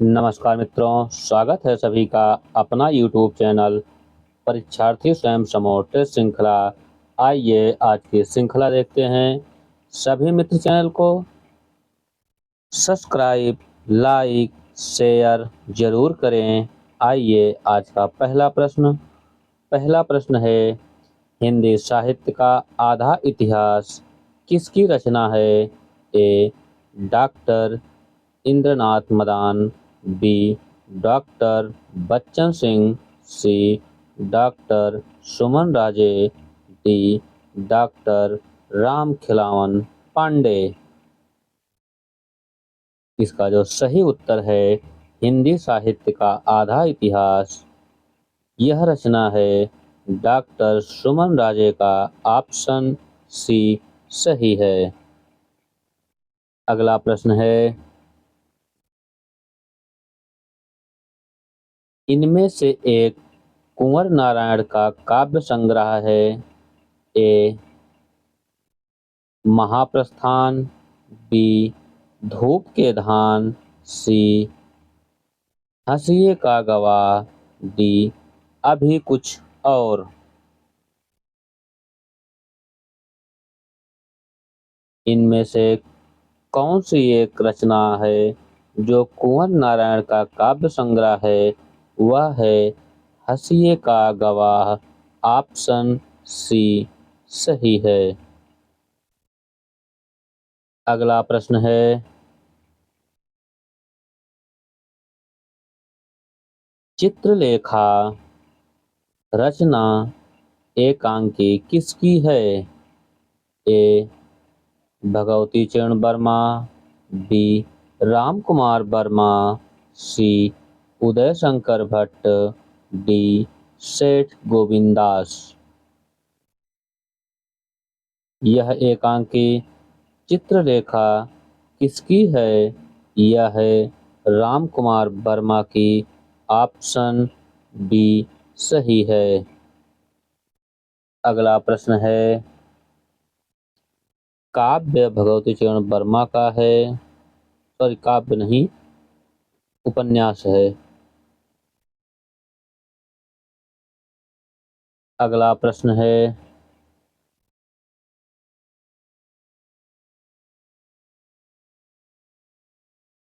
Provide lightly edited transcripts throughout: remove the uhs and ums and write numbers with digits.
नमस्कार मित्रों, स्वागत है सभी का अपना YouTube चैनल परीक्षार्थी स्वयं समूह टेस्ट श्रृंखला। आइए आज की श्रृंखला देखते हैं। सभी मित्र चैनल को सब्सक्राइब, लाइक, शेयर जरूर करें। आइए आज का पहला प्रश्न है, हिंदी साहित्य का आधा इतिहास किसकी रचना है? A. Doctor Indranath Madan, B. Doctor Bachchan Singh, C. Doctor Suman Raje, D. Doctor Ram Khilawan Pandey. इसका जो सही उत्तर है, हिंदी साहित्य का आधा इतिहास, यह रचना है डॉक्टर सुमन राजे का। ऑप्शन सी सही है। अगला प्रश्न है, इनमें से एक कुंवर नारायण का काव्य संग्रह है? ए. महाप्रस्थान, बी. धूप के धान, सी. हंसिए का गवाह, डी. अभी कुछ और। इनमें से कौन सी एक रचना है जो कुंवर नारायण का काव्य संग्रह है? वह है हंसिए का गवाह। ऑप्शन सी सही है। अगला प्रश्न है, चित्रलेखा रचना एकांकी किसकी है? ए. भगवती चरण वर्मा, बी. राम कुमार वर्मा, सी. उदय शंकर भट्ट, डी. सेठ गोविंदास। यह एकांकी चित्रलेखा किसकी है? यह है राम कुमार वर्मा की। ऑप्शन बी सही है। अगला प्रश्न है, काव्य भगवती चरण वर्मा का है, सॉरी काव्य नहीं, उपन्यास है। अगला प्रश्न है,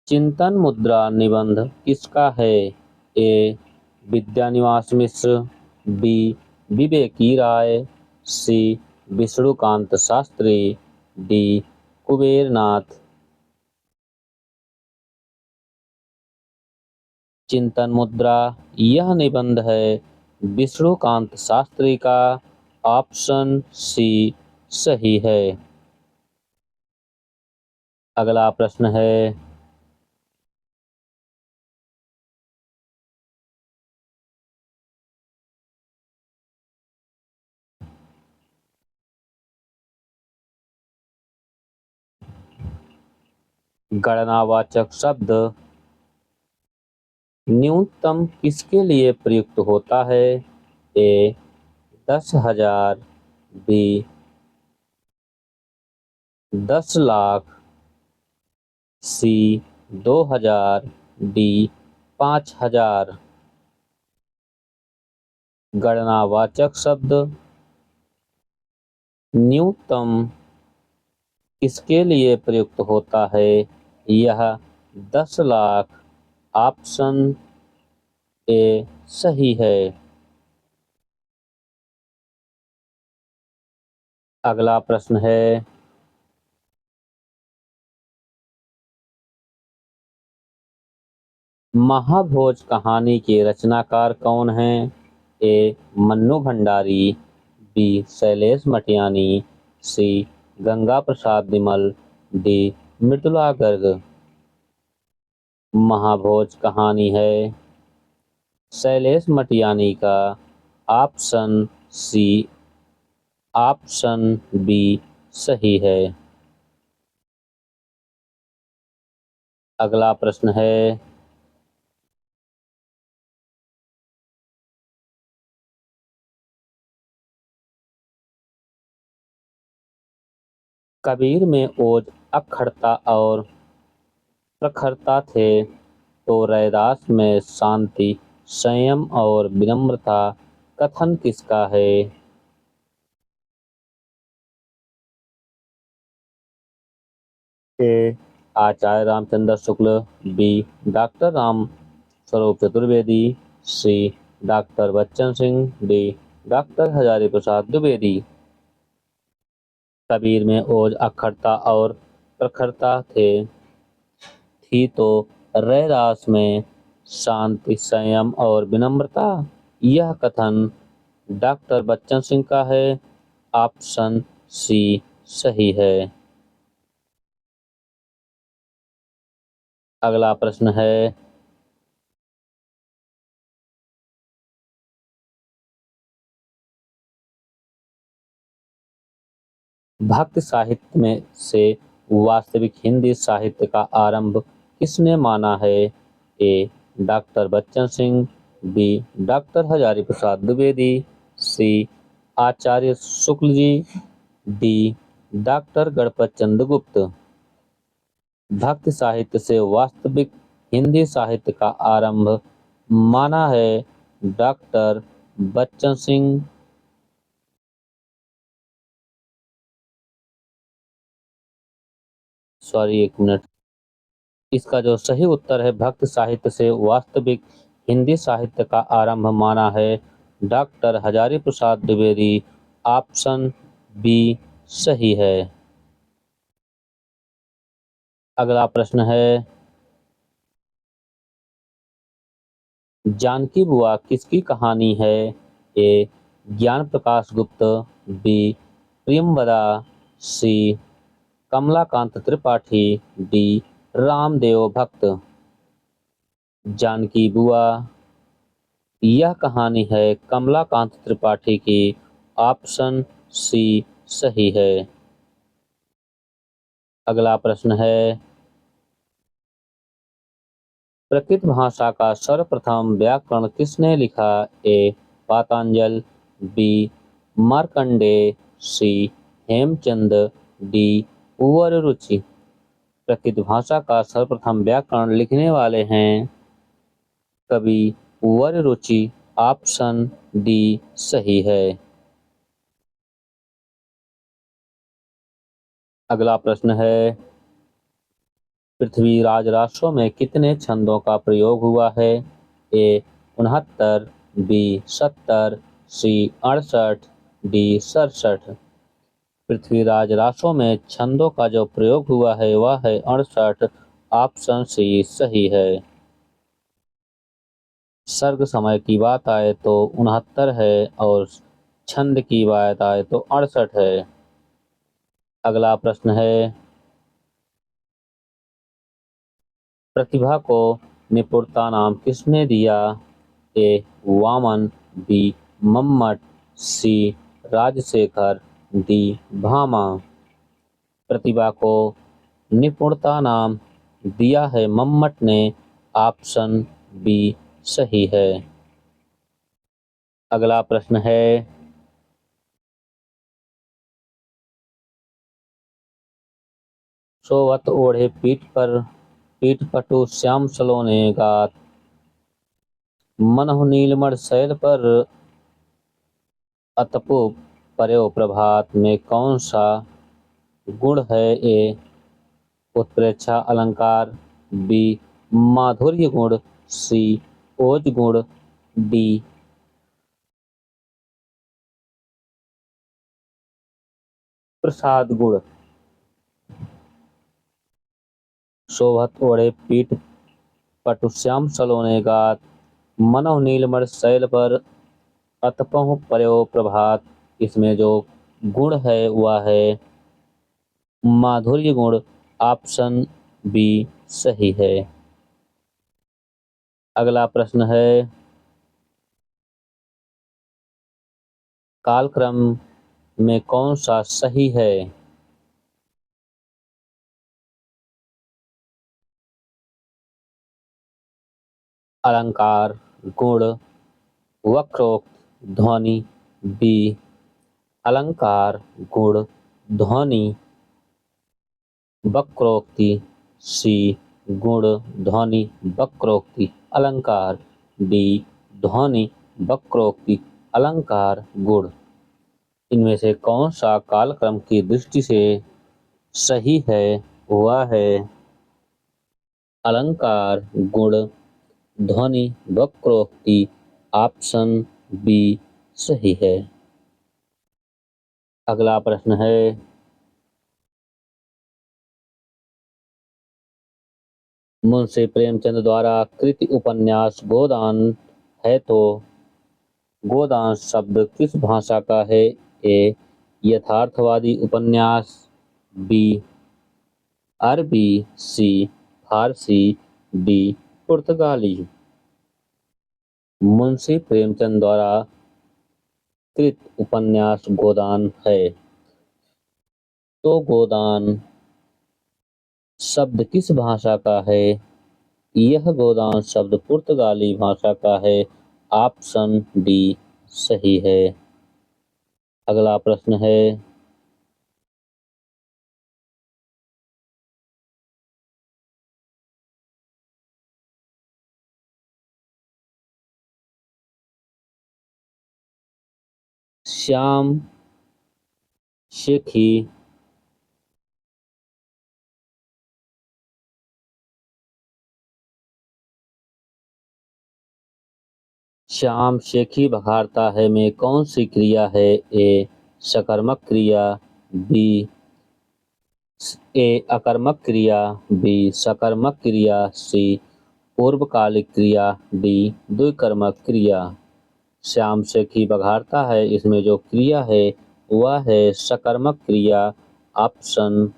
चिंतन मुद्रा निबंध किसका है? ए. विद्यानिवास मिश्र, बी. विवेकी राय, सी. विष्णुकांत शास्त्री, डी. कुबेरनाथ। चिंतन मुद्रा यह निबंध है विष्णुकांत शास्त्री का। ऑप्शन सी सही है। अगला प्रश्न है, गणनावाचक शब्द न्यूनतम किसके लिए प्रयुक्त होता है? ए. 10,000, बी. 10,00,000, सी. 2,000, डी. 5,000। गणनावाचक शब्द न्यूनतम किसके लिए प्रयुक्त होता है? यह 10,00,000। ऑप्शन ए सही है। अगला प्रश्न है, महाभोज कहानी के रचनाकार कौन हैं? ए. मन्नू भंडारी, बी. शैलेश मटियानी, सी. गंगा प्रसाद विमल, डी. मृदुला गर्ग। महाभोज कहानी है शैलेश मटियानी का। ऑप्शन सी, ऑप्शन बी सही है। अगला प्रश्न है, कबीर में ओज अखड़ता और प्रखरता थे। तो रैदास में शांति, संयम और विनम्रता कथन किसका है? A. Acharya Ramchandra Shukla, B. Doctor Ram Swaroop Chaturvedi, C. Doctor Bachchan Singh, D. Doctor Hazari Prasad Dwivedi. Kabir में ओज, अखरता और प्रखरता थी तो रैदास में शांति, संयम और विनम्रता। यह कथन डॉक्टर बच्चन सिंह का है। ऑप्शन सी सही है। अगला प्रश्न है, भक्त साहित्य में से वास्तविक हिंदी साहित्य का आरंभ किसने माना है? A. Doctor Bachchan Singh, B. Doctor Hazari Prasad Dwivedi, C. Acharya Shukla ji, D. Doctor Ganpat Chandra Gupt. भक्त साहित्य से वास्तविक हिंदी साहित्य का आरंभ माना है डॉक्टर बच्चन सिंह। सॉरी, एक मिनट। इसका जो सही उत्तर है, भक्त साहित्य से वास्तविक हिंदी साहित्य का आरंभ माना है doctor Hazari Prasad Dwivedi. Option B सही है। अगला प्रश्न है, जानकी बुआ किसकी कहानी है? ए. ज्ञान प्रकाश गुप्त, बी. प्रियंवदा, सी. कमलाकांत त्रिपाठी, डी. रामदेव भक्त। जानकी बुआ, यह कहानी है कमलाकांत त्रिपाठी की। ऑप्शन सी सही है। अगला प्रश्न है, प्रकृत भाषा का सर्वप्रथम व्याकरण किसने लिखा? ए. पातंजल, बी. मार्कंडेय, सी. हेमचंद, डी. वररुचि। प्रकृत भाषा का सर्वप्रथम व्याकरण लिखने वाले हैं कवि वररुचि। ऑप्शन डी सही है। अगला प्रश्न है, पृथ्वीराज रासो में कितने छंदों का प्रयोग हुआ है? ए. 69, बी. 70, सी. 68, डी. 67। पृथ्वीराज रासो में छंदों का जो प्रयोग हुआ है वह है 68। ऑप्शन सी सही है। सर्ग समय की बात आए तो 69 है और छंद की बात आए तो 68 है। अगला प्रश्न है, प्रतिभा को निपुणता नाम किसने दिया? ए. वामन, बी. मम्मट, सी. राजशेखर, डी. भामा। प्रतिभा को निपुणता नाम दिया है मम्मट ने। ऑप्शन बी सही है। अगला प्रश्न है, सोवत ओढ़े पीठ पटु श्याम सलोने गात, मनहु नीलमण शैल पर अतपु पर्यो प्रभात में कौन सा गुण है? ए. उत्प्रेक्षा अलंकार, बी. माधुर्य गुण, सी. ओज गुण, डी. प्रसाद गुण। शोभत ओढ़े पीठ पटु श्याम सलोने गात, मनहु नीलमण शैल पर अतपहु पर्यो प्रभात। इसमें जो गुण है वह है माधुर्य गुण। ऑप्शन बी सही है। अगला प्रश्न है, कालक्रम में कौन सा सही है? अलंकार, गुण, वक्रोक्त, ध्वनि, बी. अलंकार, गुण, ध्वनि, वक्रोक्ति, सी. गुण, ध्वनि, वक्रोक्ति, अलंकार। डी, ध्वनि, वक्रोक्ति, अलंकार, गुण। इनमें से कौन सा कालक्रम की दृष्टि से सही है? वह है अलंकार, गुण, ध्वनि, वक्रोक्ति। ऑप्शन बी सही है। अगला प्रश्न है, मुंशी प्रेमचंद द्वारा कृत उपन्यास गोदान है तो गोदान शब्द किस भाषा का है? ए, यथार्थवादी उपन्यास। बी, अरबी। सी, फारसी। डी, पुर्तगाली। मुंशी प्रेमचंद द्वारा कृत उपन्यास गोदान है तो गोदान शब्द किस भाषा का है? यह गोदान शब्द पुर्तगाली भाषा का है। ऑप्शन डी सही है। अगला प्रश्न है, श्याम शेखी श्याम शेखी बघारता है में कौन सी क्रिया है? ए, सकर्मक क्रिया। बी, अकर्मक क्रिया। बी, सकर्मक क्रिया। सी, पूर्वकालिक क्रिया। डी, द्विकर्मक क्रिया। श्याम शेखी बघारता है इसमें जो क्रिया है वह है सकर्मक क्रिया। ऑप्शन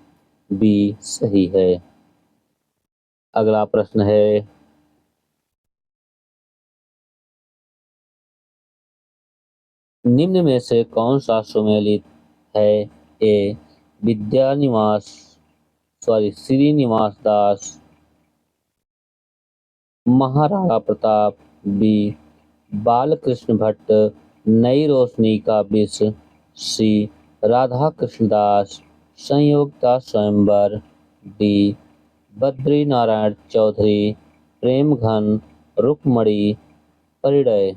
बी सही है। अगला प्रश्न है, निम्न में से कौन सा सुमेलित है? ए, श्रीनिवास दास महाराणा प्रताप। बी, बालकृष्ण भट्ट नई रोशनी का विष। सी, राधा कृष्णदास संयोगता स्वयंवर। डी, बद्री नारायण चौधरी प्रेम घन रुक्मणी परिणय।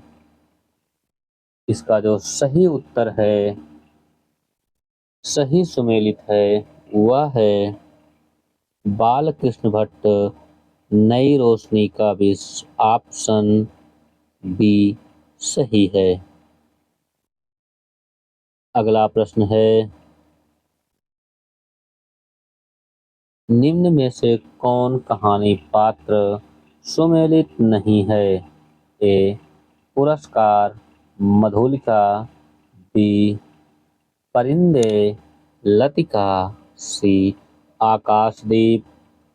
इसका जो सही उत्तर है, सही सुमेलित है, वह है बालकृष्ण भट्ट नई रोशनी का विष। ऑप्शन बी सही है। अगला प्रश्न है, निम्न में से कौन कहानी पात्र सुमेलित नहीं है? ए, पुरस्कार मधुलिका। बी, परिंदे लतिका। सी, आकाशदीप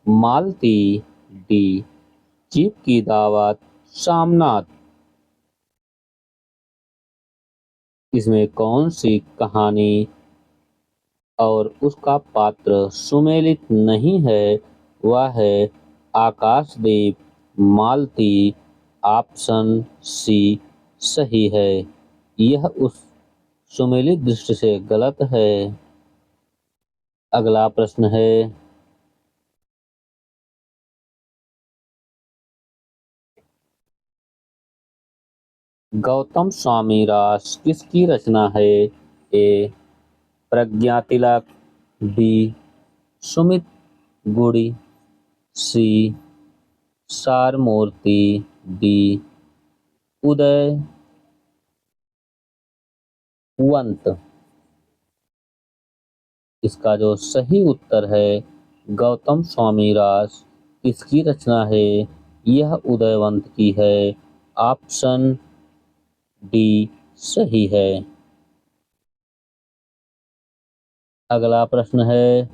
मालती। डी, जीप की दावत सामनाथ। इसमें कौन सी कहानी और उसका पात्र सुमेलित नहीं है? वह है आकाशदीप मालती। ऑप्शन सी सही है। यह उस सुमेलित दृष्टि से गलत है। अगला प्रश्न है, गौतम स्वामी रास किसकी रचना है? ए, प्रज्ञा तिलक। बी, सुमित गुड़ी। सी, सारमूर्ति। डी, उदय वंत। इसका जो सही उत्तर है, गौतम स्वामी रास किसकी रचना है? यह उदयवंत की है। ऑप्शन डी सही है। अगला प्रश्न है,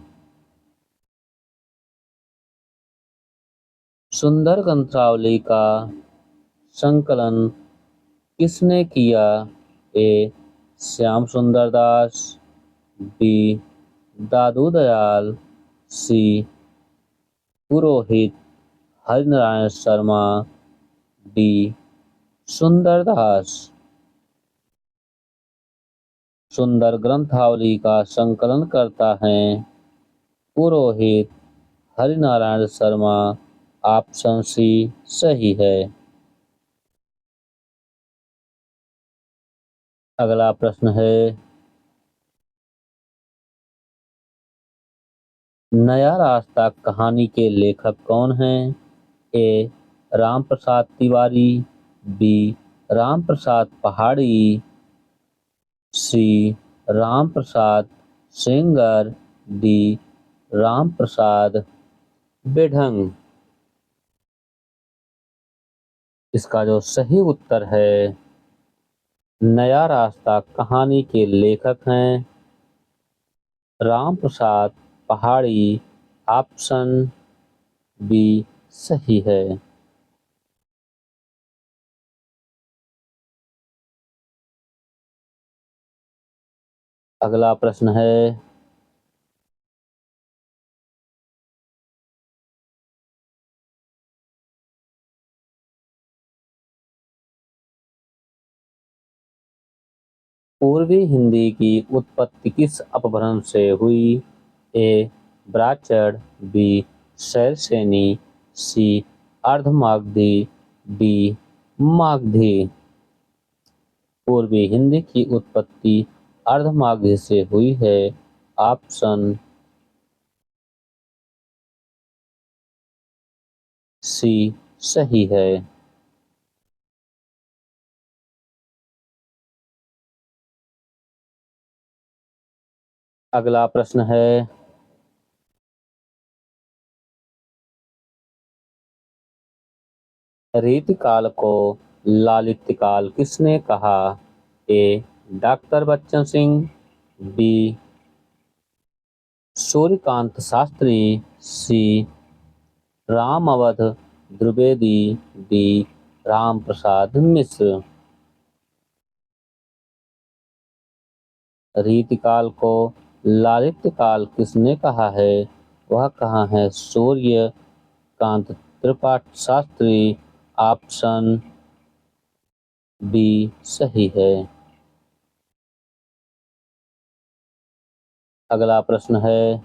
सुंदर ग्रंथावली का संकलन किसने किया? ए, श्याम सुंदर दास। बी, दादू दयाल। सी, पुरोहित हरिनारायण शर्मा। डी, सुंदरदास। सुंदर ग्रंथावली का संकलन करता है पुरोहित हरिनारायण शर्मा। ऑप्शन सी सही है। अगला प्रश्न है, नया रास्ता कहानी के लेखक कौन हैं? ए राम प्रसाद तिवारी, बी राम प्रसाद पहाड़ी, सी राम प्रसाद सेंगर, डी राम प्रसाद बेढंग। इसका जो सही उत्तर है, नया रास्ता कहानी के लेखक हैं राम प्रसाद पहाड़ी। ऑप्शन बी सही है। अगला प्रश्न है, पूर्वी हिंदी की उत्पत्ति किस अपभ्रंश से हुई? ए ब्राचड़, बी शैलश्रेणी, सी अर्धमागधी, डी मागधी। पूर्वी हिंदी की उत्पत्ति अर्धमागधी से हुई है। ऑप्शन सी सही है। अगला प्रश्न है, रीतिकाल को लालित्य काल किसने कहा? ए डॉक्टर बच्चन सिंह, बी सूर्यकांत शास्त्री, सी राम अवध द्विवेदी, डी राम प्रसाद मिश्र। रीतिकाल को लालित्य काल किसने कहा है? वह कहाँ है सूर्यकांत त्रिपाठी शास्त्री। ऑप्शन बी सही है। अगला प्रश्न है,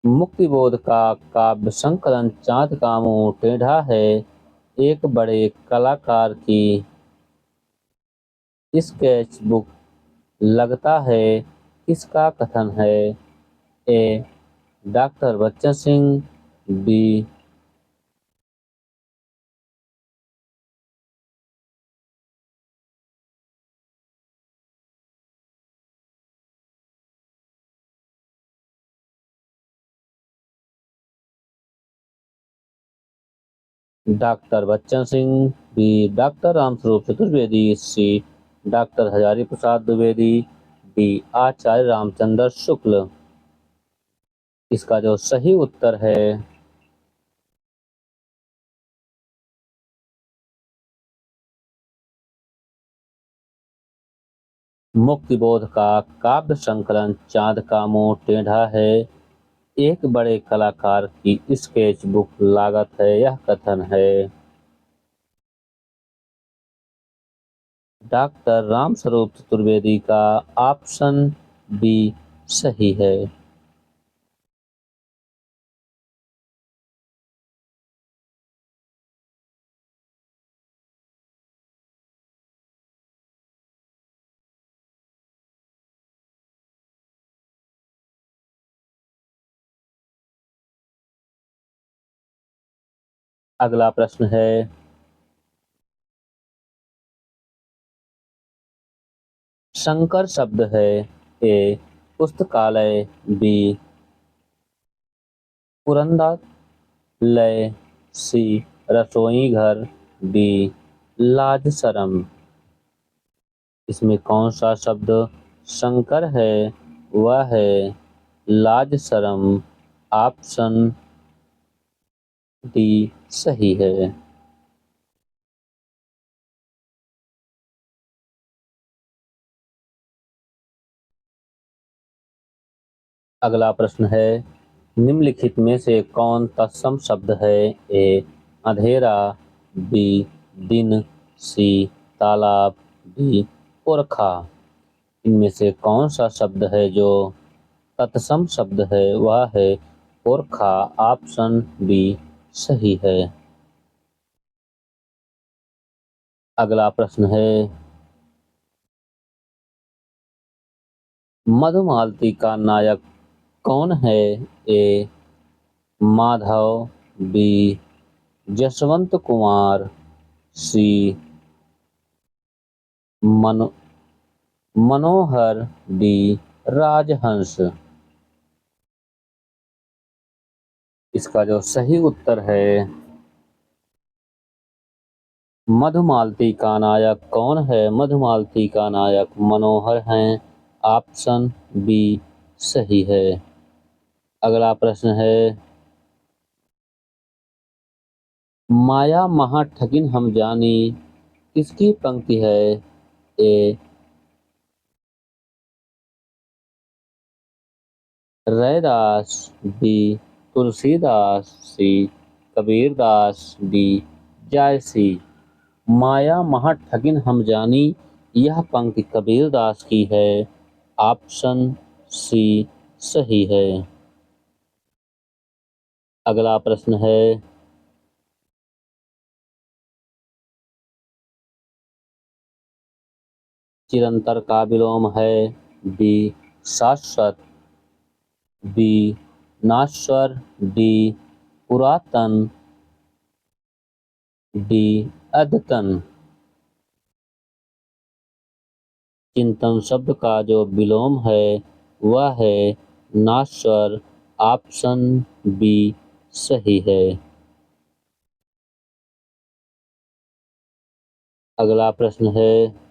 मुक्तिबोध का काव्य संकलन चाँद का मुंह टेढ़ा है एक बड़े कलाकार की स्केच बुक लगता है किसका कथन है? A doctor Bachchan Singh, B doctor Bachchan Singh, B doctor Ramswaroop Chaturvedi, C doctor Hazari Prasad Dwivedi, D Acharya Ramchandra Shukla. इसका जो सही उत्तर है, मुक्तिबोध का काव्य संकलन चाँद का मुंह टेढ़ा है एक बड़े कलाकार की स्केच बुक लागत है, यह कथन है। डॉक्टर रामस्वरूप चतुर्वेदी का ऑप्शन बी सही है। अगला प्रश्न है, शंकर शब्द है ए पुस्तकालय, बी पुरंदालय, सी रसोई घर, डी लाज शरम। इसमें कौन सा शब्द शंकर है? वह है लाज शरम। ऑप्शन डी सही है। अगला प्रश्न है, निम्नलिखित में से कौन तत्सम शब्द है? ए अंधेरा, बी दिन, सी तालाब, डी पुरखा। इनमें से कौन सा शब्द है जो तत्सम शब्द है वह है पुरखा। ऑप्शन बी सही है। अगला प्रश्न है, मधुमालती का नायक कौन है? ए माधव, बी जसवंत कुमार, सी मनो मनोहर, डी राजहंस। इसका जो सही उत्तर है, मधुमालती का नायक कौन है? मधुमालती का नायक मनोहर हैं। ऑप्शन बी सही है। अगला प्रश्न है, माया महा ठगिन हम जानी किसकी पंक्ति है? ए रैदास, बी तुलसीदास, सी कबीरदास, डी जायसी। माया महा ठगिन हम जानी, यह पंक्ति कबीरदास की है। ऑप्शन सी सही है। अगला प्रश्न है, चिरंतर का विलोम है? बी शाश्वत, बी नाश्वर, डी पुरातन, डी अद्यतन। चिंतन शब्द का जो विलोम है वह है नाश्वर। ऑप्शन बी सही है। अगला प्रश्न है,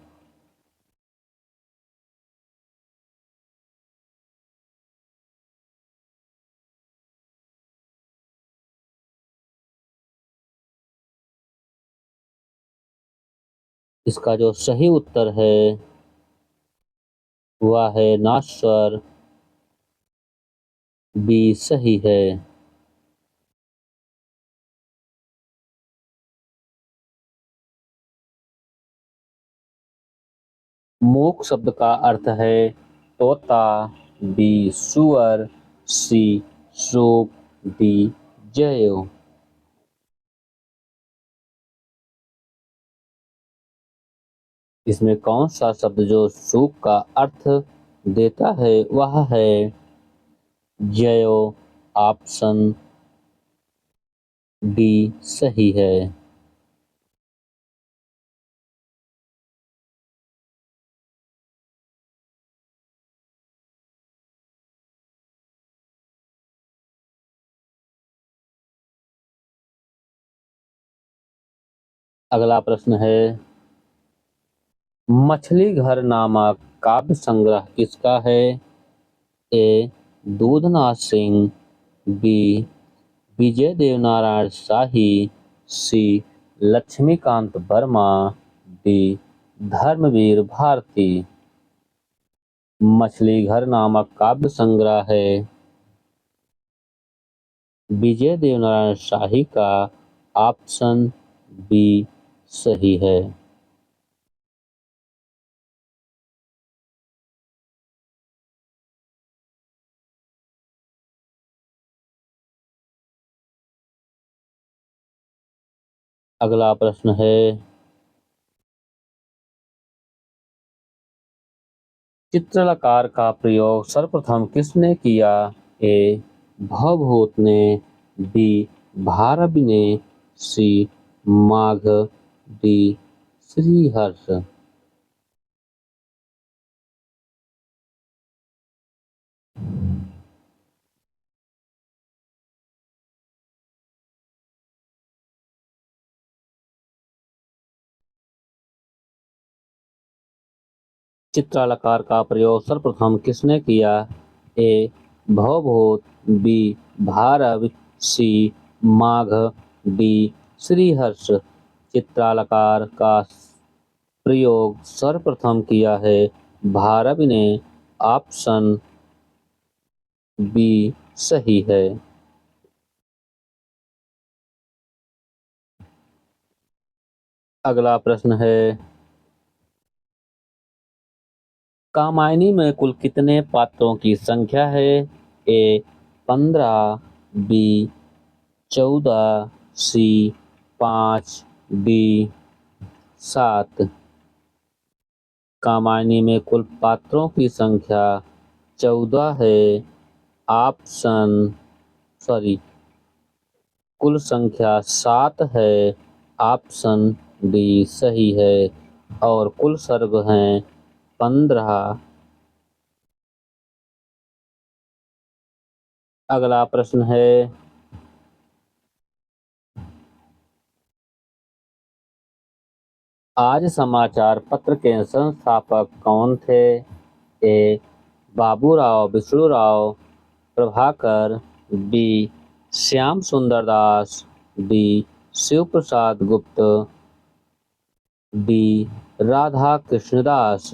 इसका जो सही उत्तर है वह है नाश्वर, बी सही है। मूक शब्द का अर्थ है तोता, बी सुअर, सी सूप, डी जय। इसमें कौन सा शब्द जो सूप का अर्थ देता है वह है जयो। ऑप्शन डी सही है। अगला प्रश्न है, मछली घर नामक काव्य संग्रह किसका है? ए दूधनाथ सिंह, बी विजय देवनारायण शाही, सी लक्ष्मीकांत वर्मा, डी धर्मवीर भारती। मछली घर नामक काव्य संग्रह है विजय देवनारायण शाही का। ऑप्शन बी सही है। अगला प्रश्न है, चित्रकार का प्रयोग सर्वप्रथम किसने किया? ए भवभूत ने, बी भारवी ने, सी माघ, डी श्रीहर्ष। चित्रालंकार का प्रयोग सर्वप्रथम किसने किया? ए भवभूत, बी भारव, सी माघ, डी श्रीहर्ष। चित्रालंकार का प्रयोग सर्वप्रथम किया है भारवी ने। ऑप्शन बी सही है। अगला प्रश्न है, कामायनी में कुल कितने पात्रों की संख्या है? ए 15, बी 14, सी 5, डी 7। कामायनी में कुल पात्रों की संख्या 14 है। कुल संख्या 7 है। ऑप्शन डी सही है। और कुल सर्ग हैं 15। अगला प्रश्न है, आज समाचार पत्र के संस्थापक कौन थे? ए बाबूराव विष्णुराव प्रभाकर, बी श्याम सुंदर दास, डी शिव प्रसाद गुप्त, डी राधा कृष्णदास।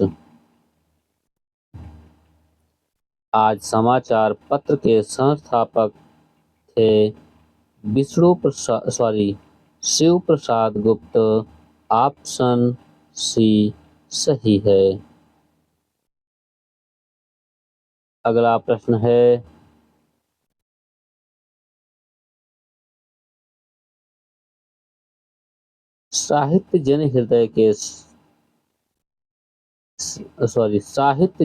आज समाचार पत्र के संस्थापक थे शिव प्रसाद गुप्त। ऑप्शन सी सही है। अगला प्रश्न है, साहित्य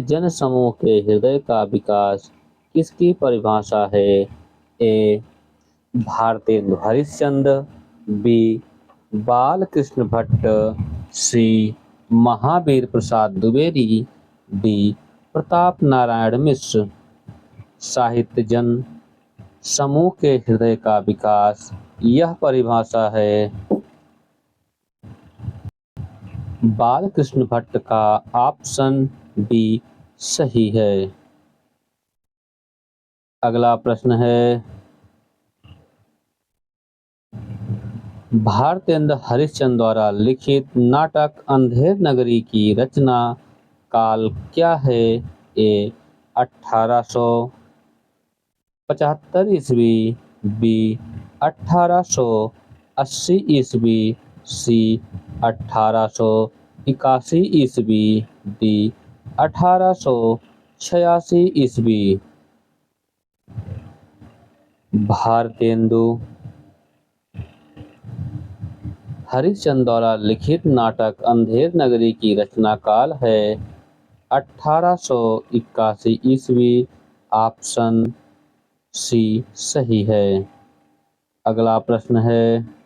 जन समूह के हृदय का विकास किसकी परिभाषा है? ए भारतेंदु हरिश्चंद्र, बी बाल कृष्ण भट्ट, सी महावीर प्रसाद द्विवेदी, डी प्रताप नारायण मिश्र। साहित्य जन समूह के हृदय का विकास, यह परिभाषा है बाल कृष्ण भट्ट का। ऑप्शन बी सही है। अगला प्रश्न है, भारतेंद्र हरिश्चंद्र द्वारा लिखित नाटक अंधेर नगरी की रचना काल क्या है? ए 1875 ईस्वी, बी 1880 ईस्वी, सी 1881 ईस्वी, डी 1886 ईस्वी। भारतेंदु हरिश्चंद्र द्वारा लिखित नाटक अंधेर नगरी की रचना काल है 1881 ईस्वी। ऑप्शन सी सही है। अगला प्रश्न है,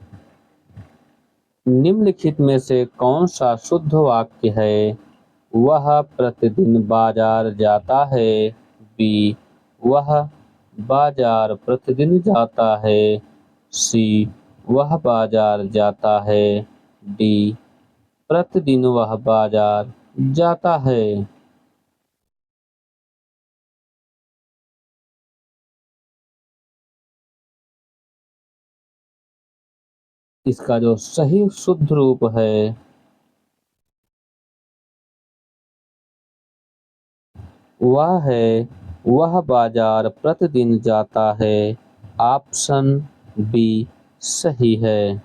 निम्नलिखित में से कौन सा शुद्ध वाक्य है? वह प्रतिदिन बाजार जाता है, बी वह बाजार प्रतिदिन जाता है, सी वह बाजार जाता है, डी प्रतिदिन वह बाजार जाता है। इसका जो सही शुद्ध रूप है वह है वह बाजार प्रतिदिन जाता है। ऑप्शन बी सही है।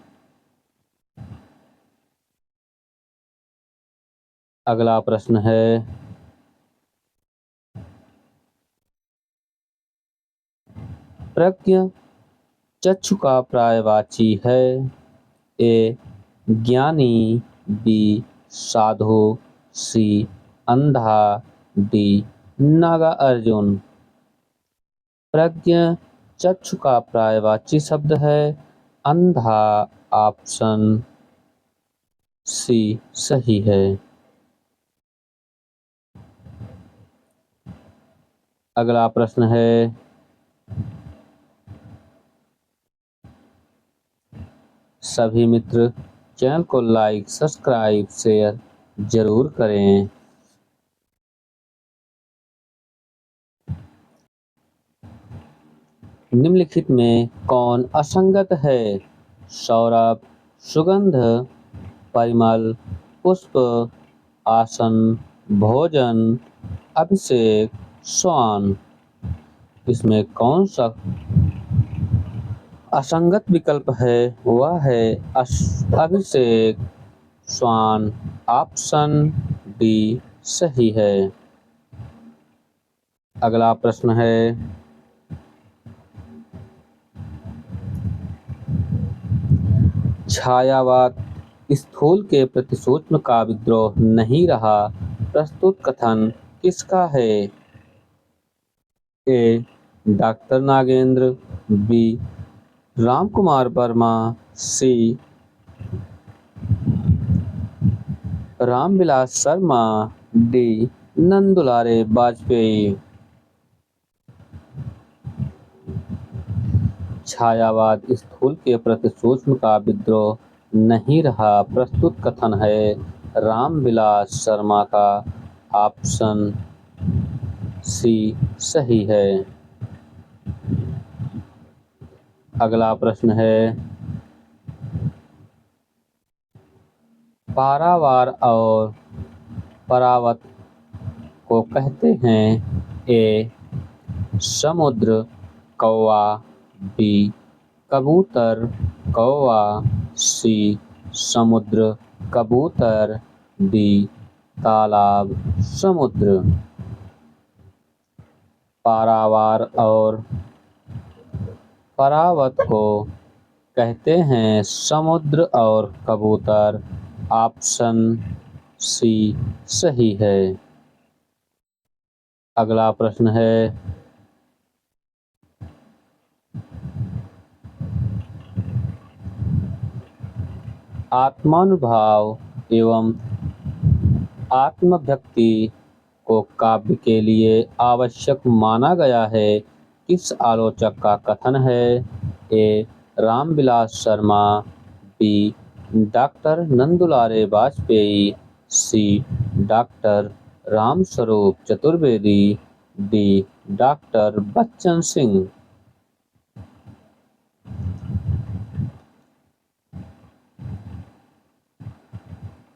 अगला प्रश्न है, प्रज्ञ चक्षु का पर्यायवाची है? ए ज्ञानी, बी साधु, सी अंधा, डी नागा अर्जुन। प्रज्ञ चक्षु का पर्यायवाची शब्द है अंधा। ऑप्शन सी सही है। अगला प्रश्न है, सभी मित्र चैनल को लाइक सब्सक्राइब शेयर जरूर करें। निम्नलिखित में कौन असंगत है? सौरभ, सुगंध, परिमल, पुष्प, आसन, भोजन, अभिषेक, स्वान। इसमें कौन सा असंगत विकल्प है? वह है अभिषेक, स्वान। ऑप्शन डी सही है। अगला प्रश्न है, छायावाद स्थूल के प्रति सूक्ष्म का विद्रोह नहीं रहा, प्रस्तुत कथन किसका है? A. Doctor Nagendra, B. Ramkumar Verma, C. Ramvilas Sharma, D. Nandulare Vajpeyi. छायावाद स्थूल के प्रति सूक्ष्म का विद्रोह नहीं रहा, प्रस्तुत कथन है रामविलास शर्मा का। ऑप्शन सी सही है। अगला प्रश्न है, पारावार और परावत को कहते हैं? ए. समुद्र कौवा, बी. कबूतर कौवा, सी. समुद्र कबूतर, डी. तालाब समुद्र। पारावार और परावत को कहते हैं समुद्र और कबूतर। ऑप्शन सी सही है। अगला प्रश्न है, आत्मानुभाव एवं आत्मव्यक्ति को काव्य के लिए आवश्यक माना गया है, किस आलोचक का कथन है? A. Ramvilas Sharma, B. Doctor Nandulare Vajpeyi, C. Doctor Ramswaroop Chaturvedi, D. Doctor Bachchan Singh.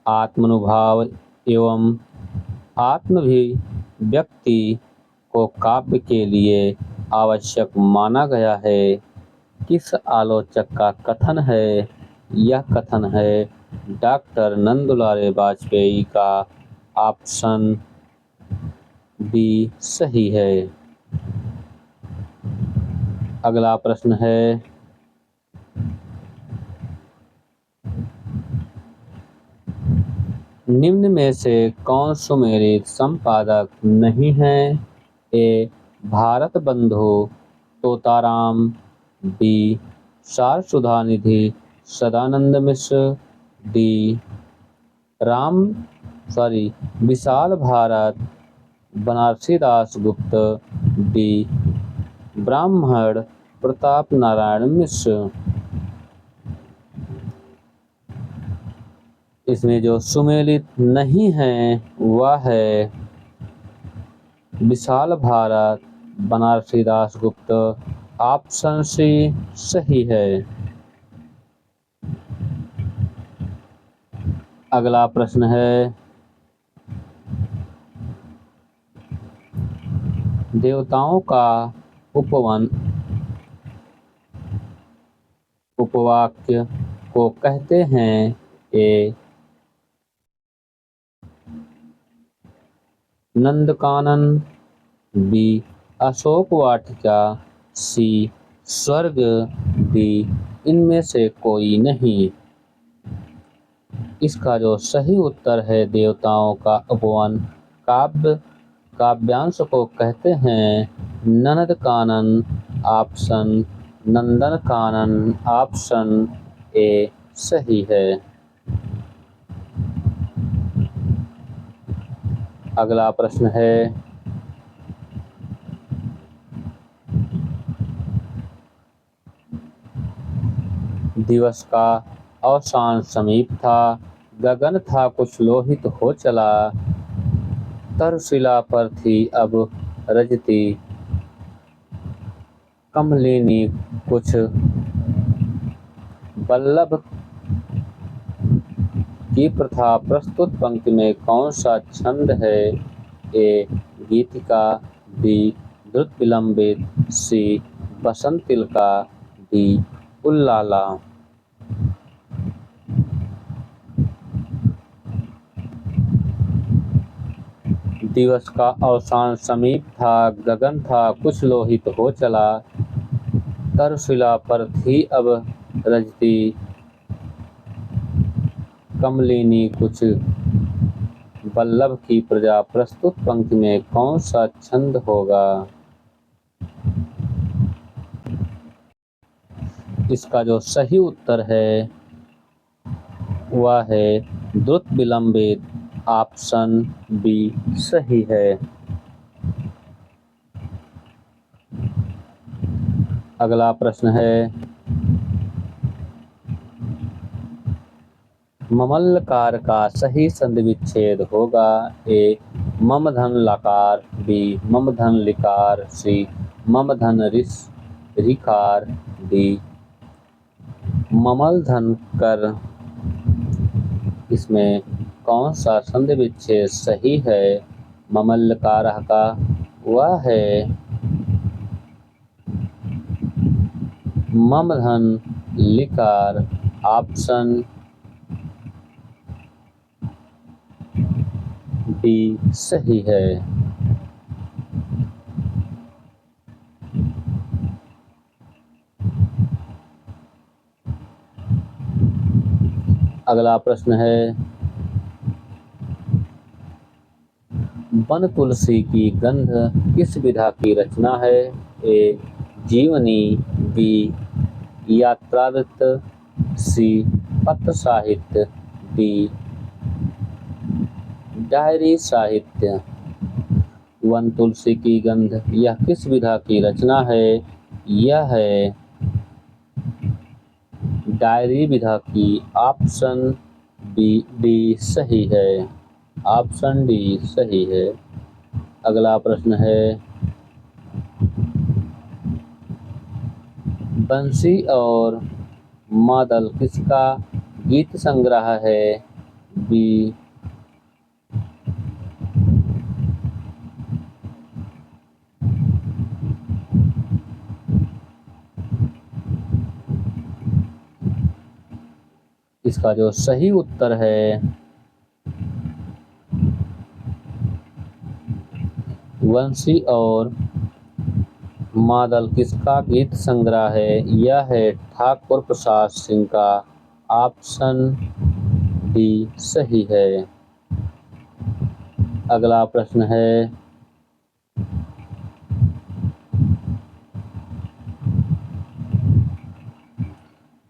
आत्मानुभाव एवं आत्मभिव्यक्ति को काव्य के लिए आवश्यक माना गया है, किस आलोचक का कथन है? यह कथन है डॉक्टर नंदुलारे वाजपेयी का। ऑप्शन बी सही है। अगला प्रश्न है, निम्न में से कौन सुमेलित संपादक नहीं है? ए. भारत बंधु तोताराम, बी. सार सुधा निधि सदानंद मिश्र, डी. विशाल भारत बनारसी दास गुप्त, डी. ब्राह्मण प्रताप नारायण मिश्र। इसमें जो सुमेलित नहीं है वह है विशाल भारत बनारसी दास गुप्त। ऑप्शन सी सही है। अगला प्रश्न है, देवताओं का उपवाक्य को कहते हैं? ए. नंदकानन, बी. अशोक वाटिका, सी. स्वर्ग, डी. इनमें से कोई नहीं। इसका जो सही उत्तर है देवताओं का उपवन काव्यांश को कहते हैं नंदकानन। ऑप्शन नंदनकानन। ऑप्शन ए सही है। अगला प्रश्न है, दिवस का अवसान समीप था, गगन था कुछ लोहित हो चला, तरुशिला पर थी अब रजती कमलिनी कुछ, वल्लभ की प्रथा। प्रस्तुत पंक्ति में कौन सा छंद है? ए. गीतिका, बी. द्रुत विलंबित, सी. बसंतिलका, डी. उल्लाला। दिवस का अवसान समीप था, गगन था कुछ लोहित हो चला, तक्षशिला पर थी अब रजती कमलिनी कुछ वल्लभ की प्रजा। प्रस्तुत पंक्ति में कौन सा छंद होगा? इसका जो सही उत्तर है वह है द्रुत विलंबित, ऑप्शन बी सही है। अगला प्रश्न है, ममलकार का सही संधि विच्छेद होगा? ए मम धन लकार, बी मम धन लिकार, सी मम धन रिकार, डी ममल धन कर। इसमें कौन सा संधि विच्छेद सही है? ममलकार का वह है मम धन लिकार, ऑप्शन बी सही है। अगला प्रश्न है, वन तुलसी की गंध किस विधा की रचना है? ए जीवनी, बी यात्रावृत्त, सी पत्र साहित्य, डी डायरी साहित्य। वन तुलसी की गंध यह किस विधा की रचना है? यह है डायरी विधा की, ऑप्शन डी सही है। ऑप्शन डी सही है। अगला प्रश्न है, बंसी और मादल किसका गीत संग्रह है? बी इसका जो सही उत्तर है बंसी और मादल किसका गीत संग्रह है? यह है ठाकुर प्रसाद सिंह का, ऑप्शन डी सही है। अगला प्रश्न है,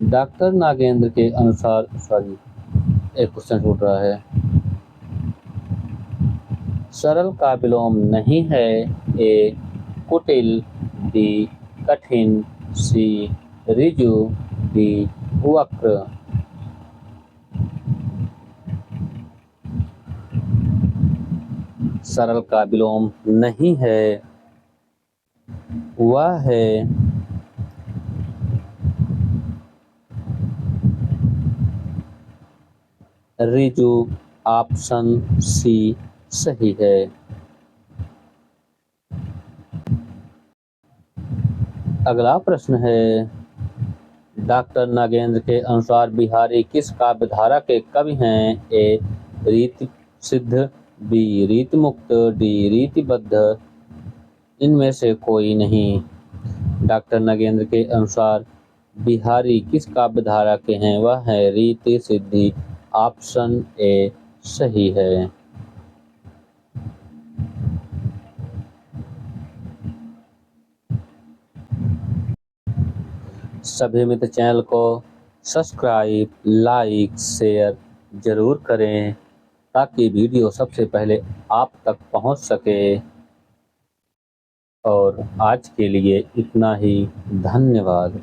डॉक्टर नागेंद्र के अनुसार एक क्वेश्चन छूट रहा है। सरल का विलोम नहीं है? ए कुटिल, बी कठिन, सी ऋजु, डी वक्र। सरल का विलोम नहीं है, वह है ऋजु, ऑप्शन सी सही है। अगला प्रश्न है, डॉक्टर नागेंद्र के अनुसार बिहारी किस काव्य धारा के कवि हैं? ए रीति सिद्ध, बी रीति मुक्त, डी रीतिबद्ध। इनमें से कोई नहीं। डॉक्टर नागेंद्र के अनुसार बिहारी किस काव्य धारा के हैं? वह है रीति सिद्धि, ऑप्शन ए सही है। सभी मित्र चैनल को सब्सक्राइब, लाइक, शेयर जरूर करें ताकि वीडियो सबसे पहले आप तक पहुंच सके। और आज के लिए इतना ही, धन्यवाद।